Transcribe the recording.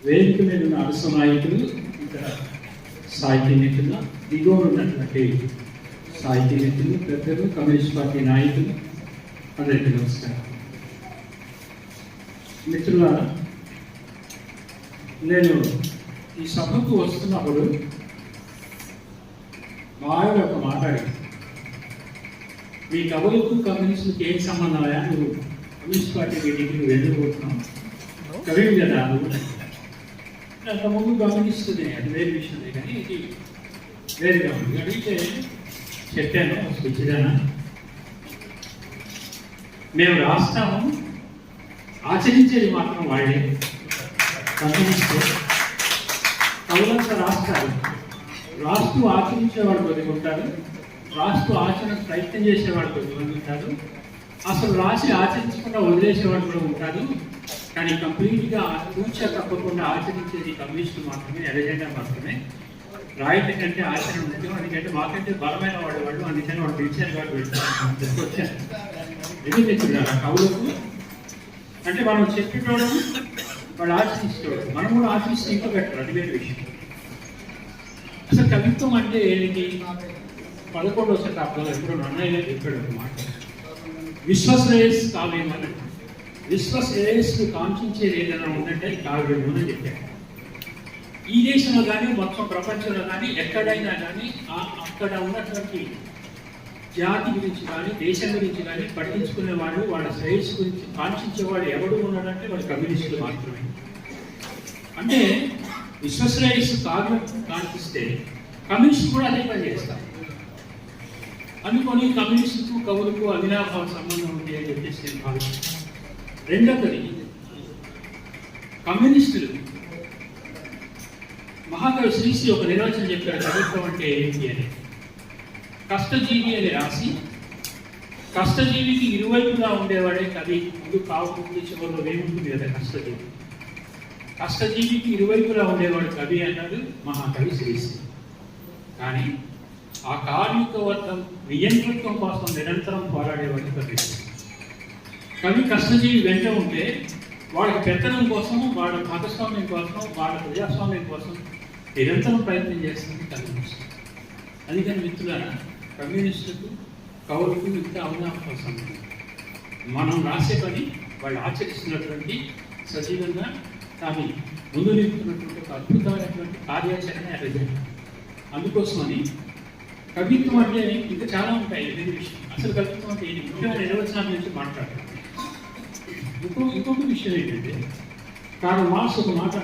వేదిక మీద ఉన్న అలస నాయకులు, ఇక్కడ సాహితీ మిత్రులు, దిగువ ఉన్నటువంటి సాహితీ మిత్రులు, పెద్దలు, కమ్యూనిస్ట్ పార్టీ నాయకులు, అందరికీ నమస్కారం. మిత్రులారా, నేను ఈ సభకు వస్తున్నప్పుడు మా ఆవిడ ఒక మాట అడిగింది, మీ కవులకు కమ్యూనిస్టులకు ఏం సంబంధమా, నువ్వు కమ్యూనిస్ట్ పార్టీ మీటింగ్కి వెళ్ళిపోతున్నావు, కవివి కదా నువ్వు. అంతకుముందు గమనిస్తుంది, అది వేరే విషయమే, కానీ ఇది వేరుగా ఉంది. అడిగితే చెప్పాను, పిచ్చిదానా, మేము రాస్తాము, ఆచరించేది మాత్రం వాళ్ళే. కమ్యూనిస్టు కవులంతా రాస్తారు, రాస్తూ ఆచరించేవాడు కొద్దిగా ఉంటారు, రాస్తూ ఆచరణ ప్రయత్నం చేసేవాడు కొద్దిమంది ఉంటారు, అసలు రాసి ఆచరించకుండా వదిలేసేవాడు కూడా ఉంటారు. కానీ కంప్లీట్గా కూర్చో తప్పకుండా ఆచరించేది కమ్యూనిస్టు మాత్రమే, ఎజెండా మాత్రమే. రాయటం కంటే ఆచరణ ముఖ్యం. అందుకంటే మాకంటే బలమైన వాడు అందుకని వాడు పిలిచారు కాబట్టి వెళ్తాను వచ్చాను. ఎందుకు తెచ్చున్నారు కవులకు అంటే మనం చెప్పేటోడు వాడు ఆచరించేవాడు, మనం కూడా ఆచరిస్తే ఇంకా పెట్టరు, అది వేరే విషయం. అసలు కవిత్వం అంటే ఏంటి? 11వ శతాబ్దంలో ఎప్పుడో నన్నయ్య చెప్పాడు ఒక మాట, విశ్వశ్రేయస్ కావ్యం అని. విశ్వశ్రేయస్సు కాంక్షించేది ఏదైనా ఉందంటే కావ్యము అని చెప్పాడు. ఈ దేశంలో కానీ మొత్తం ప్రపంచంలో కానీ ఎక్కడైనా కానీ అక్కడ ఉన్నటువంటి జాతి గురించి కానీ దేశం గురించి కానీ పట్టించుకునేవాడు, వాళ్ళ శ్రేయస్సు గురించి కాంక్షించేవాడు ఎవడు ఉన్నాడంటే వాడు కమ్యూనిస్టులు మాత్రమే. అంటే విశ్వశ్రేయస్సు కావ్యం కాంక్షిస్తే కమ్యూనిస్టు కూడా అదే పని చేస్తారు అనుకొని కమ్యూనిస్టుకు కవులకు అవినాభావ సంబంధం ఉంది అని చెప్పేసి నేను భావిస్తాను. రెండవది, కమ్యూనిస్టులు మహాకవి శ్రీశ్రీ ఒక నిర్వచనం చెప్పారు కవిత్వం అంటే ఏంటి అని. కష్టజీవి అని రాసి కష్టజీవికి ఇరువైపుగా ఉండేవాడే కవి. ముందు కావుతుంది, చివరిలో వేముంటుంది కదా కష్టజీవి. కష్టజీవికి ఇరువైపులా ఉండేవాడు కవి అన్నాడు మహాకవి శ్రీశ్రీ. కానీ ఆ కార్మిక వర్గం నియంతృత్వం కోసం నిరంతరం పోరాడేవాడు కవి. కవి కష్టజీవి వెంట ఉంటే వాళ్ళకి పెత్తనం కోసం, వాళ్ళ భాగస్వామ్యం కోసం, వాళ్ళ ప్రజాస్వామ్యం కోసం నిరంతరం ప్రయత్నం చేస్తుంది కమ్యూనిస్ట్. అందుకని మిత్రులారా, కమ్యూనిస్టులకు కవులకు ఇంకా అవినాభావ సంబంధం. మనం రాసే పని వాళ్ళు ఆచరిస్తున్నటువంటి సజీవంగా తాను ముందు నిలుపుతున్నటువంటి ఒక అద్భుతమైనటువంటి కార్యాచరణ ఎజెండా. అందుకోసమని కవిత్వం అంటే ఇంకా చాలా ఉంటాయి వేరే విషయం. అసలు కవిత్వం అంటే ముఖ్యమైన నిర్వచనాల నుంచి మాట్లాడతాం. ఇంకొక విషయం ఏంటంటే, కార్ల్ మార్క్స్ ఒక మాట